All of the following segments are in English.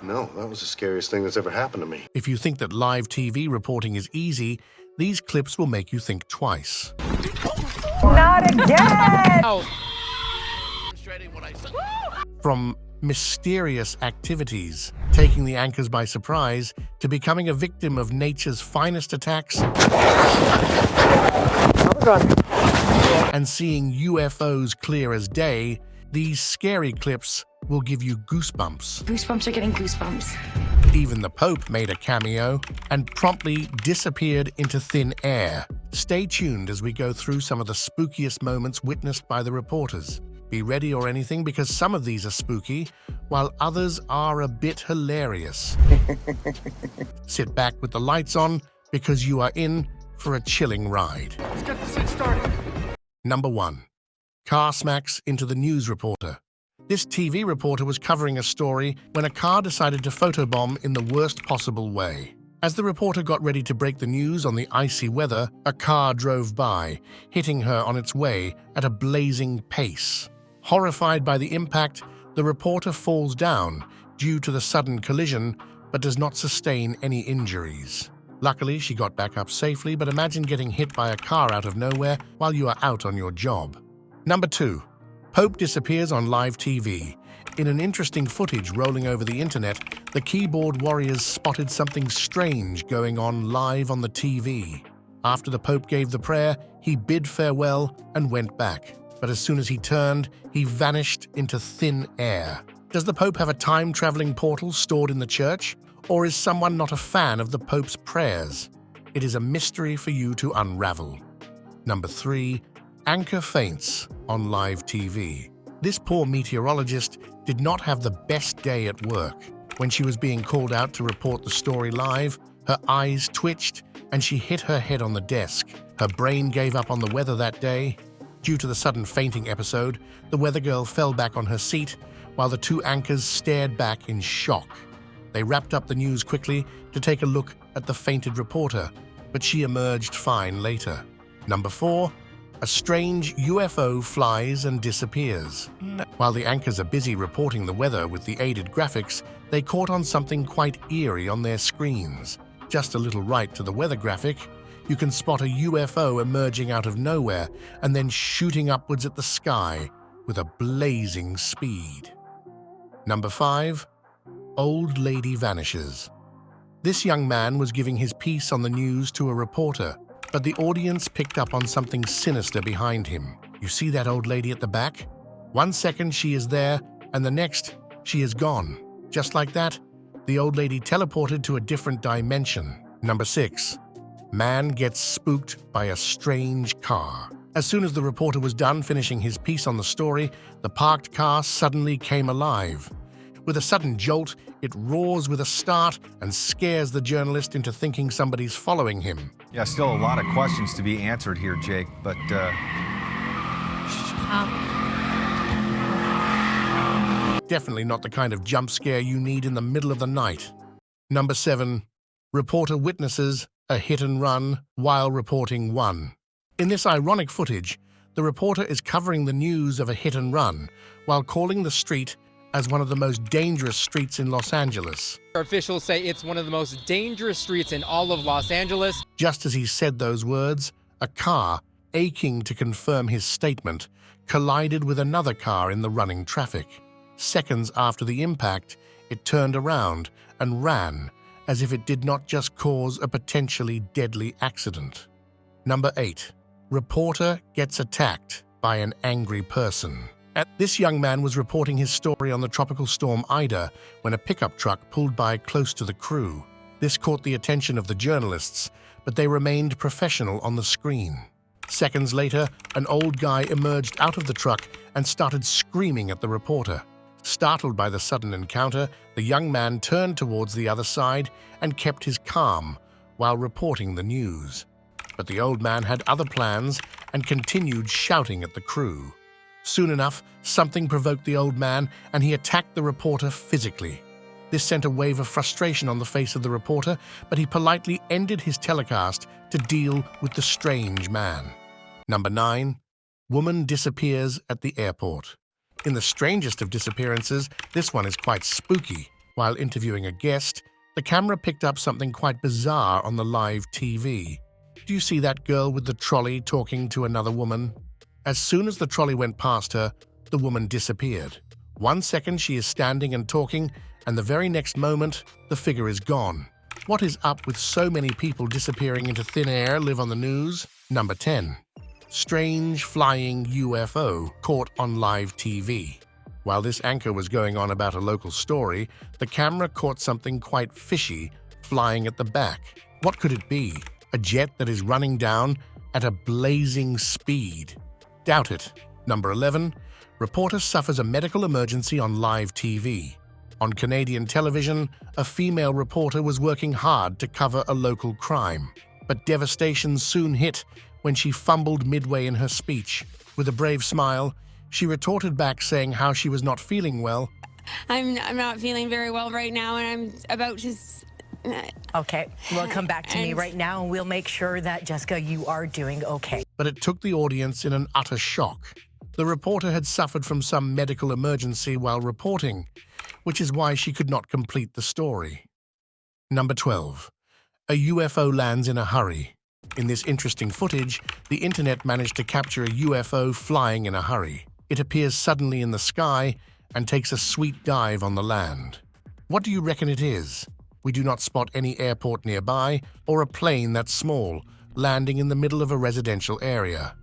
No, that was the scariest thing that's ever happened to me. If you think that live TV reporting is easy, these clips will make you think twice. Not again! From mysterious activities, taking the anchors by surprise, to becoming a victim of nature's finest attacks, and seeing UFOs clear as day, these scary clips will give you goosebumps. Goosebumps are getting goosebumps. Even the Pope made a cameo and promptly disappeared into thin air. Stay tuned as we go through some of the spookiest moments witnessed by the reporters. Be ready or anything, because some of these are spooky, while others are a bit hilarious. Sit back with the lights on, because you are in for a chilling ride. Let's get this thing started. Number 1. Car smacks into the news reporter. This TV reporter was covering a story when a car decided to photobomb in the worst possible way. As the reporter got ready to break the news on the icy weather, a car drove by, hitting her on its way at a blazing pace. Horrified by the impact, the reporter falls down due to the sudden collision, but does not sustain any injuries. Luckily, she got back up safely, but imagine getting hit by a car out of nowhere while you are out on your job. Number 2. Pope disappears on live TV. In an interesting footage rolling over the internet, the keyboard warriors spotted something strange going on live on the TV. After the Pope gave the prayer, he bid farewell and went back. But as soon as he turned, he vanished into thin air. Does the Pope have a time-traveling portal stored in the church? Or is someone not a fan of the Pope's prayers? It is a mystery for you to unravel. Number 3. Anchor faints on live TV. This poor meteorologist did not have the best day at work. When she was being called out to report the story live, her eyes twitched and she hit her head on the desk. Her brain gave up on the weather that day. Due to the sudden fainting episode, the weather girl fell back on her seat while the two anchors stared back in shock. They wrapped up the news quickly to take a look at the fainted reporter, but she emerged fine later. Number 4. A strange UFO flies and disappears. While the anchors are busy reporting the weather with the aided graphics, they caught on something quite eerie on their screens. Just a little right to the weather graphic, you can spot a UFO emerging out of nowhere and then shooting upwards at the sky with a blazing speed. Number 5. Old lady vanishes. This young man was giving his piece on the news to a reporter, but the audience picked up on something sinister behind him. You see that old lady at the back? 1 second she is there, and the next she is gone. Just like that, the old lady teleported to a different dimension. Number 6. Man gets spooked by a strange car. As soon as the reporter was done finishing his piece on the story, the parked car suddenly came alive. With a sudden jolt, it roars with a start and scares the journalist into thinking somebody's following him. Yeah, still a lot of questions to be answered here, Jake, but, Definitely not the kind of jump scare you need in the middle of the night. Number 7. Reporter witnesses a hit and run while reporting one. In this ironic footage, the reporter is covering the news of a hit and run while calling the street as one of the most dangerous streets in Los Angeles. Officials say it's one of the most dangerous streets in all of Los Angeles. Just as he said those words, a car, aching to confirm his statement, collided with another car in the running traffic. Seconds after the impact, it turned around and ran as if it did not just cause a potentially deadly accident. Number 8. Reporter gets attacked by an angry person. This young man was reporting his story on the tropical storm Ida when a pickup truck pulled by close to the crew. This caught the attention of the journalists, but they remained professional on the screen. Seconds later, an old guy emerged out of the truck and started screaming at the reporter. Startled by the sudden encounter, the young man turned towards the other side and kept his calm while reporting the news. But the old man had other plans and continued shouting at the crew. Soon enough, something provoked the old man and he attacked the reporter physically. This sent a wave of frustration on the face of the reporter, but he politely ended his telecast to deal with the strange man. Number 9. Woman disappears at the airport. In the strangest of disappearances, this one is quite spooky. While interviewing a guest, the camera picked up something quite bizarre on the live TV. Do you see that girl with the trolley talking to another woman? As soon as the trolley went past her, the woman disappeared. 1 second she is standing and talking, and the very next moment, the figure is gone. What is up with so many people disappearing into thin air live on the news? Number 10. Strange flying UFO caught on live TV. While this anchor was going on about a local story, the camera caught something quite fishy flying at the back. What could it be? A jet that is running down at a blazing speed? Doubt it. Number 11. Reporter suffers a medical emergency on live TV. On Canadian television, a female reporter was working hard to cover a local crime. But devastation soon hit when she fumbled midway in her speech. With a brave smile, she retorted back saying how she was not feeling well. I'm not feeling very well right now, and I'm about to... Okay, well, come back to me right now, and we'll make sure that, Jessica, you are doing okay. But it took the audience in an utter shock. The reporter had suffered from some medical emergency while reporting, which is why she could not complete the story. Number 12. A UFO lands in a hurry. In this interesting footage, the internet managed to capture a UFO flying in a hurry. It appears suddenly in the sky and takes a sweet dive on the land. What do you reckon it is? We do not spot any airport nearby or a plane that small, landing in the middle of a residential area.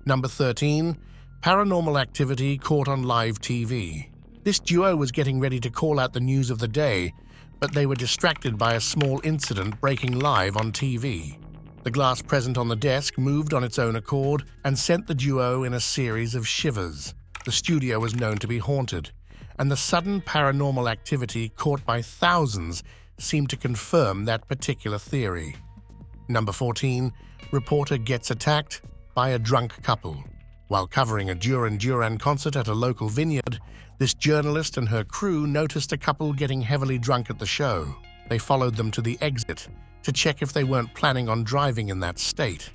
Number 13. Paranormal activity caught on live TV. This duo was getting ready to call out the news of the day, but they were distracted by a small incident breaking live on TV. The glass present on the desk moved on its own accord and sent the duo in a series of shivers. The studio was known to be haunted, and the sudden paranormal activity caught by thousands seemed to confirm that particular theory. Number 14. Reporter gets attacked by a drunk couple. While covering a Duran Duran concert at a local vineyard, this journalist and her crew noticed a couple getting heavily drunk at the show. They followed them to the exit to check if they weren't planning on driving in that state.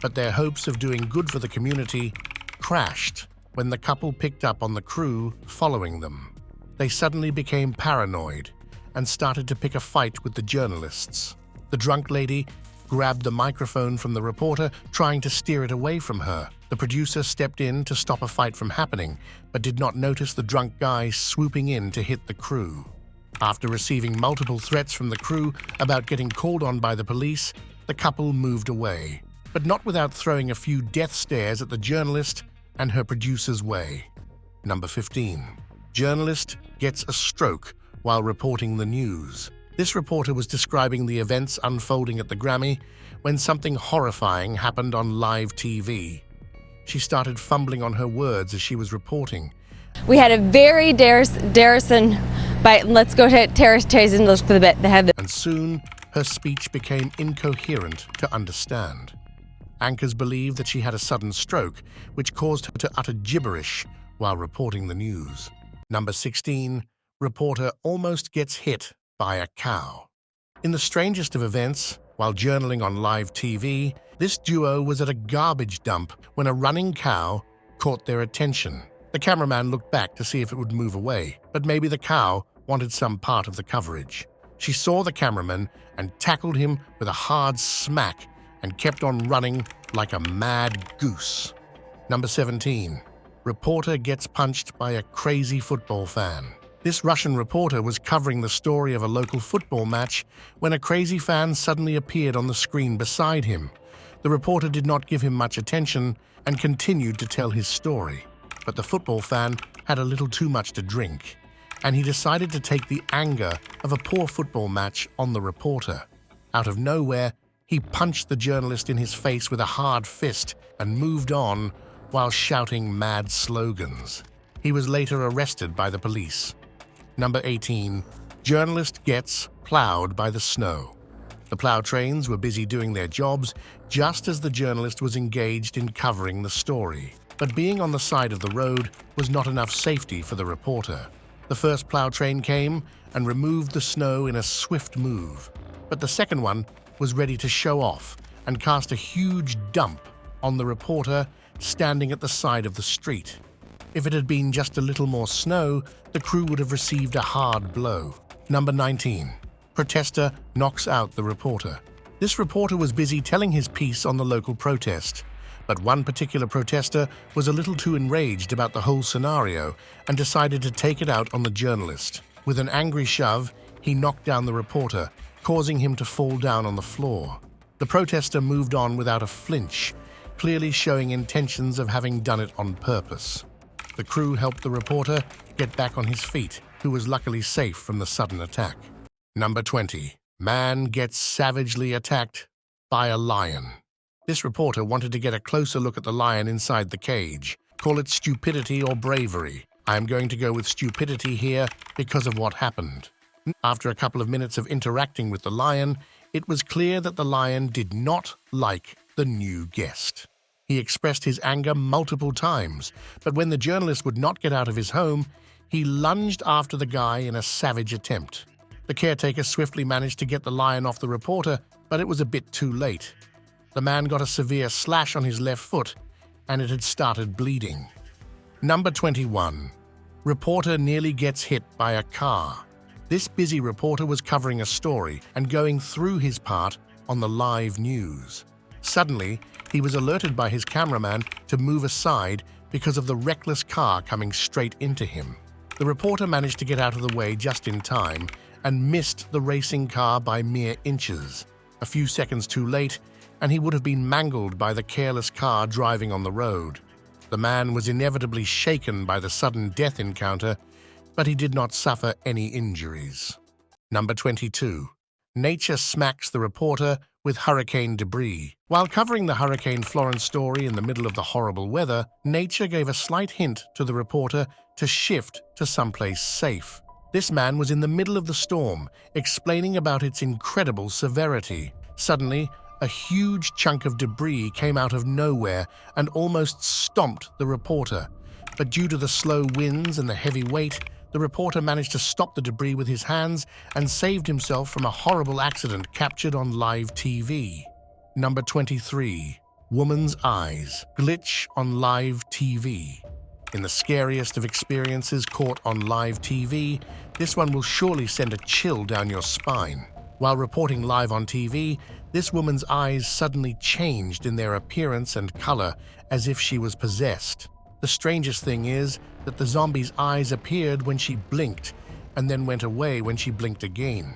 But their hopes of doing good for the community crashed when the couple picked up on the crew following them. They suddenly became paranoid and started to pick a fight with the journalists. The drunk lady grabbed the microphone from the reporter, trying to steer it away from her. The producer stepped in to stop a fight from happening, but did not notice the drunk guy swooping in to hit the crew. After receiving multiple threats from the crew about getting called on by the police, the couple moved away, but not without throwing a few death stares at the journalist and her producer's way. Number 15. Journalist gets a stroke while reporting the news. This reporter was describing the events unfolding at the Grammy when something horrifying happened on live TV. She started fumbling on her words as she was reporting. We had a very Darrison, but let's go to Terrace and look for the bit. They have the... And soon, her speech became incoherent to understand. Anchors believed that she had a sudden stroke, which caused her to utter gibberish while reporting the news. Number 16. Reporter almost gets hit by a cow. In the strangest of events, while journaling on live TV, this duo was at a garbage dump when a running cow caught their attention. The cameraman looked back to see if it would move away, but maybe the cow wanted some part of the coverage. She saw the cameraman and tackled him with a hard smack and kept on running like a mad goose. Number 17. Reporter gets punched by a crazy football fan. This Russian reporter was covering the story of a local football match when a crazy fan suddenly appeared on the screen beside him. The reporter did not give him much attention and continued to tell his story. But the football fan had a little too much to drink, and he decided to take the anger of a poor football match on the reporter. Out of nowhere, he punched the journalist in his face with a hard fist and moved on while shouting mad slogans. He was later arrested by the police. Number 18. Journalist gets plowed by the snow. The plow trains were busy doing their jobs just as the journalist was engaged in covering the story. But being on the side of the road was not enough safety for the reporter. The first plow train came and removed the snow in a swift move. But the second one was ready to show off and cast a huge dump on the reporter standing at the side of the street. If it had been just a little more snow, the crew would have received a hard blow. Number 19. Protester knocks out the reporter. This reporter was busy telling his piece on the local protest. But one particular protester was a little too enraged about the whole scenario and decided to take it out on the journalist. With an angry shove, he knocked down the reporter, causing him to fall down on the floor. The protester moved on without a flinch, clearly showing intentions of having done it on purpose. The crew helped the reporter get back on his feet, who was luckily safe from the sudden attack. Number 20. Man gets savagely attacked by a lion. This reporter wanted to get a closer look at the lion inside the cage. Call it stupidity or bravery. I am going to go with stupidity here because of what happened. After a couple of minutes of interacting with the lion, it was clear that the lion did not like the new guest. He expressed his anger multiple times, but when the journalist would not get out of his home, he lunged after the guy in a savage attempt. The caretaker swiftly managed to get the lion off the reporter, but it was a bit too late. The man got a severe slash on his left foot, and it had started bleeding. Number 21. Reporter nearly gets hit by a car. This busy reporter was covering a story and going through his part on the live news. Suddenly, he was alerted by his cameraman to move aside because of the reckless car coming straight into him. The reporter managed to get out of the way just in time and missed the racing car by mere inches. A few seconds too late, and he would have been mangled by the careless car driving on the road. The man was inevitably shaken by the sudden death encounter, but he did not suffer any injuries. Number 22. Nature smacks the reporter with hurricane debris. While covering the Hurricane Florence story in the middle of the horrible weather, nature gave a slight hint to the reporter to shift to someplace safe. This man was in the middle of the storm, explaining about its incredible severity. Suddenly, a huge chunk of debris came out of nowhere and almost stomped the reporter. But due to the slow winds and the heavy weight, the reporter managed to stop the debris with his hands and saved himself from a horrible accident captured on live TV. Number 23. Woman's eyes glitch on live TV. In the scariest of experiences caught on live TV, this one will surely send a chill down your spine. While reporting live on TV, this woman's eyes suddenly changed in their appearance and color as if she was possessed. The strangest thing is that the zombie's eyes appeared when she blinked and then went away when she blinked again.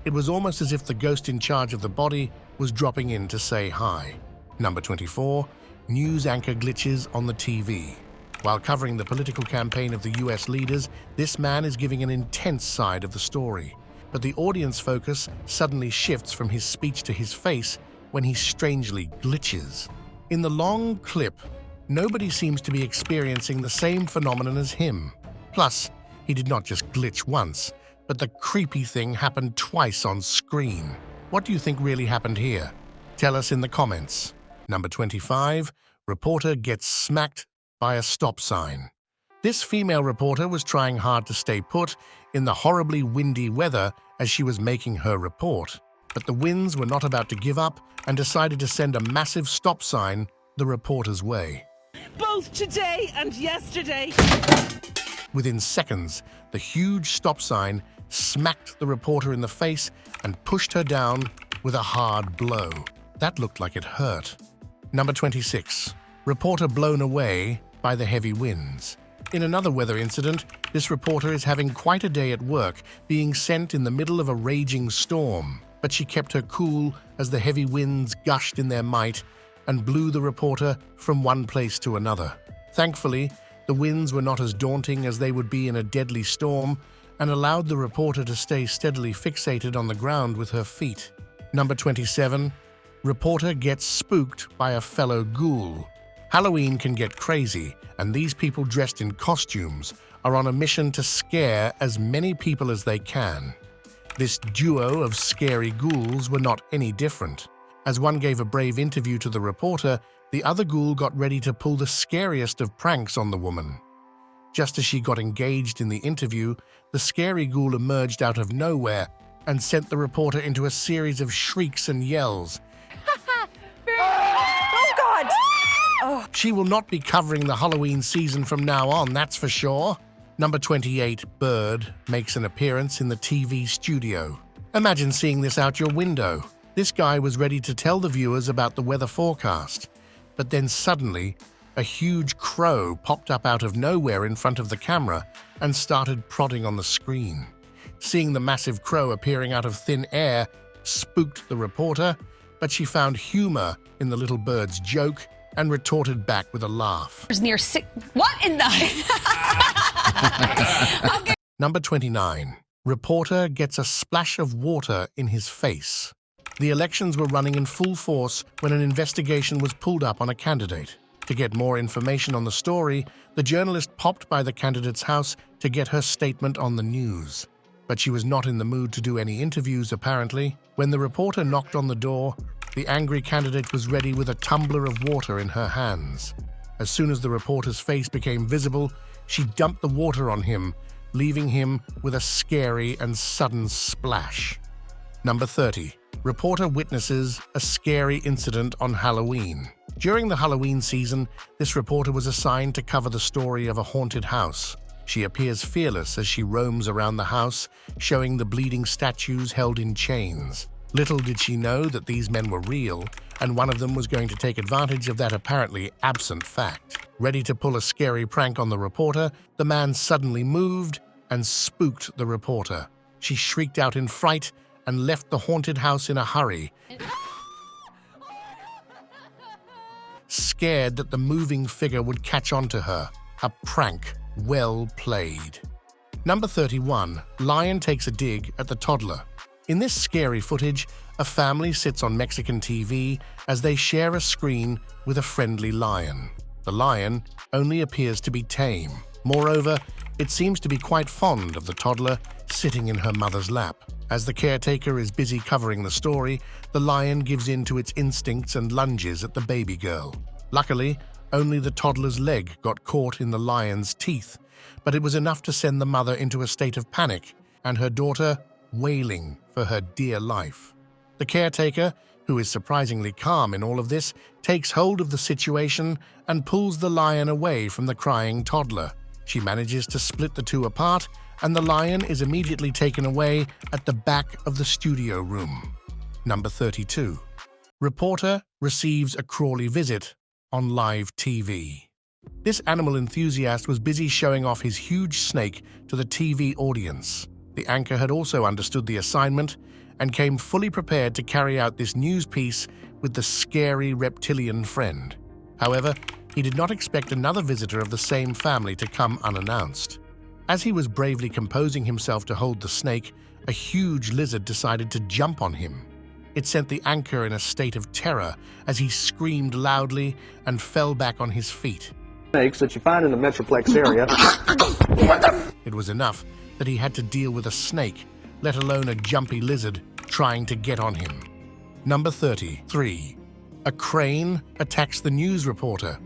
It was almost as if the ghost in charge of the body was dropping in to say hi. Number 24. News anchor glitches on the TV. While covering the political campaign of the US leaders, this man is giving an intense side of the story. But the audience focus suddenly shifts from his speech to his face when he strangely glitches. In the long clip, nobody seems to be experiencing the same phenomenon as him. Plus, he did not just glitch once, but the creepy thing happened twice on screen. What do you think really happened here? Tell us in the comments. Number 25. Reporter gets smacked by a stop sign. This female reporter was trying hard to stay put in the horribly windy weather as she was making her report. But the winds were not about to give up and decided to send a massive stop sign the reporter's way. Both today and yesterday. Within seconds, the huge stop sign smacked the reporter in the face and pushed her down with a hard blow. That looked like it hurt. Number 26. Reporter blown away by the heavy winds. In another weather incident, this reporter is having quite a day at work, being sent in the middle of a raging storm. But she kept her cool as the heavy winds gushed in their might and blew the reporter from one place to another. Thankfully, the winds were not as daunting as they would be in a deadly storm and allowed the reporter to stay steadily fixated on the ground with her feet. Number 27. Reporter gets spooked by a fellow ghoul. Halloween can get crazy, and these people dressed in costumes are on a mission to scare as many people as they can. This duo of scary ghouls were not any different. As one gave a brave interview to the reporter, the other ghoul got ready to pull the scariest of pranks on the woman. Just as she got engaged in the interview, the scary ghoul emerged out of nowhere and sent the reporter into a series of shrieks and yells. Oh, God! She will not be covering the Halloween season from now on, that's for sure. Number 28, bird, makes an appearance in the TV studio. Imagine seeing this out your window. This guy was ready to tell the viewers about the weather forecast, but then suddenly, a huge crow popped up out of nowhere in front of the camera and started prodding on the screen. Seeing the massive crow appearing out of thin air spooked the reporter, but she found humor in the little bird's joke and retorted back with a laugh. Near six. What in the? Okay. Number 29. Reporter gets a splash of water in his face. The elections were running in full force when an investigation was pulled up on a candidate. To get more information on the story, the journalist popped by the candidate's house to get her statement on the news. But she was not in the mood to do any interviews, apparently. When the reporter knocked on the door, the angry candidate was ready with a tumbler of water in her hands. As soon as the reporter's face became visible, she dumped the water on him, leaving him with a scary and sudden splash. Number 30. Reporter witnesses a scary incident on Halloween. During the Halloween season, this reporter was assigned to cover the story of a haunted house. She appears fearless as she roams around the house, showing the bleeding statues held in chains. Little did she know that these men were real, and one of them was going to take advantage of that apparently absent fact. Ready to pull a scary prank on the reporter, the man suddenly moved and spooked the reporter. She shrieked out in fright and left the haunted house in a hurry, scared that the moving figure would catch on to her. A prank well played. Number 31. Lion takes a dig at the toddler. In this scary footage, a family sits on Mexican TV as they share a screen with a friendly lion. The lion only appears to be tame. Moreover, it seems to be quite fond of the toddler sitting in her mother's lap. As the caretaker is busy covering the story, the lion gives in to its instincts and lunges at the baby girl. Luckily, only the toddler's leg got caught in the lion's teeth, but it was enough to send the mother into a state of panic and her daughter wailing for her dear life. The caretaker, who is surprisingly calm in all of this, takes hold of the situation and pulls the lion away from the crying toddler. She manages to split the two apart, and the lion is immediately taken away at the back of the studio room. Number 32. Reporter receives a crawly visit on live TV. This animal enthusiast was busy showing off his huge snake to the TV audience. The anchor had also understood the assignment and came fully prepared to carry out this news piece with the scary reptilian friend. However, he did not expect another visitor of the same family to come unannounced. As he was bravely composing himself to hold the snake, a huge lizard decided to jump on him. It sent the anchor in a state of terror as he screamed loudly and fell back on his feet. Snakes that you find in the Metroplex area. It was enough that he had to deal with a snake, let alone a jumpy lizard trying to get on him. Number 33. A crane attacks the news reporter.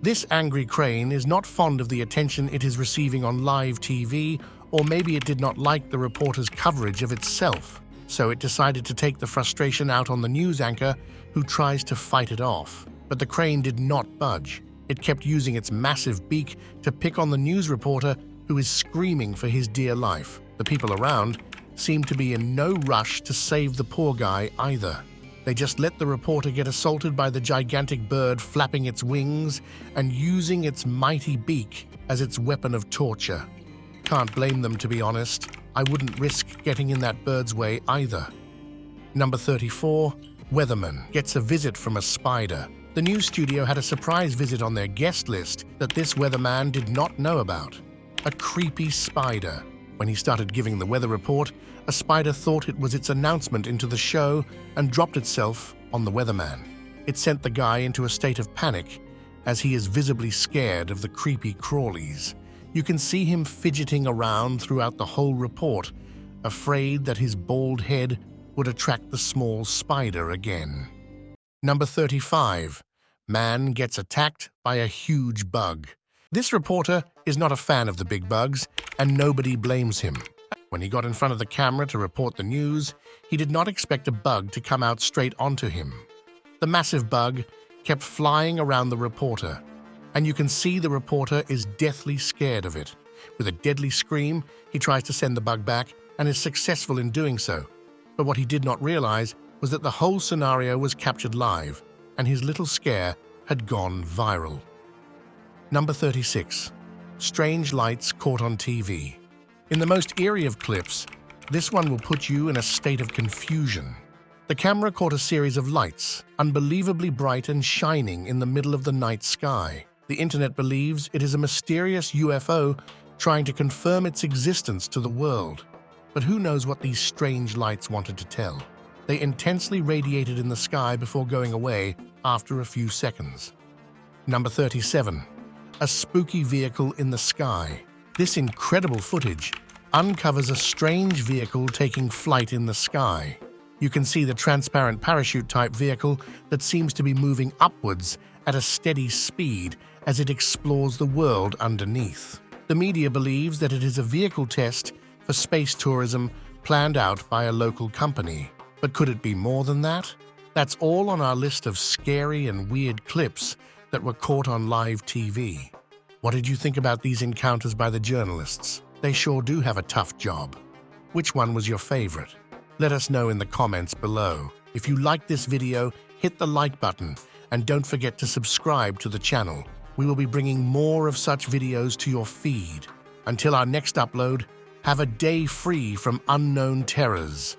This angry crane is not fond of the attention it is receiving on live TV, or maybe it did not like the reporter's coverage of itself. So it decided to take the frustration out on the news anchor, who tries to fight it off. But the crane did not budge. It kept using its massive beak to pick on the news reporter, who is screaming for his dear life. The people around seemed to be in no rush to save the poor guy either. They just let the reporter get assaulted by the gigantic bird flapping its wings and using its mighty beak as its weapon of torture. Can't blame them, to be honest. I wouldn't risk getting in that bird's way either. Number 34. Weatherman gets a visit from a spider. The news studio had a surprise visit on their guest list that this weatherman did not know about. A creepy spider. When he started giving the weather report, a spider thought it was its announcement into the show and dropped itself on the weatherman. It sent the guy into a state of panic, as he is visibly scared of the creepy crawlies. You can see him fidgeting around throughout the whole report, afraid that his bald head would attract the small spider again. Number 35. Man gets attacked by a huge bug. This reporter is not a fan of the big bugs, and nobody blames him. When he got in front of the camera to report the news, he did not expect a bug to come out straight onto him. The massive bug kept flying around the reporter, and you can see the reporter is deathly scared of it. With a deadly scream, he tries to send the bug back and is successful in doing so. But what he did not realize was that the whole scenario was captured live, and his little scare had gone viral. Number 36. Strange lights caught on TV. In the most eerie of clips, this one will put you in a state of confusion. The camera caught a series of lights, unbelievably bright and shining in the middle of the night sky. The internet believes it is a mysterious UFO trying to confirm its existence to the world. But who knows what these strange lights wanted to tell? They intensely radiated in the sky before going away after a few seconds. Number 37. A spooky vehicle in the sky. This incredible footage uncovers a strange vehicle taking flight in the sky. You can see the transparent parachute-type vehicle that seems to be moving upwards at a steady speed as it explores the world underneath. The media believes that it is a vehicle test for space tourism planned out by a local company. But could it be more than that? That's all on our list of scary and weird clips that were caught on live TV. What did you think about these encounters by the journalists? They sure do have a tough job. Which one was your favorite? Let us know in the comments below. If you liked this video, hit the like button and don't forget to subscribe to the channel. We will be bringing more of such videos to your feed. Until our next upload, have a day free from unknown terrors.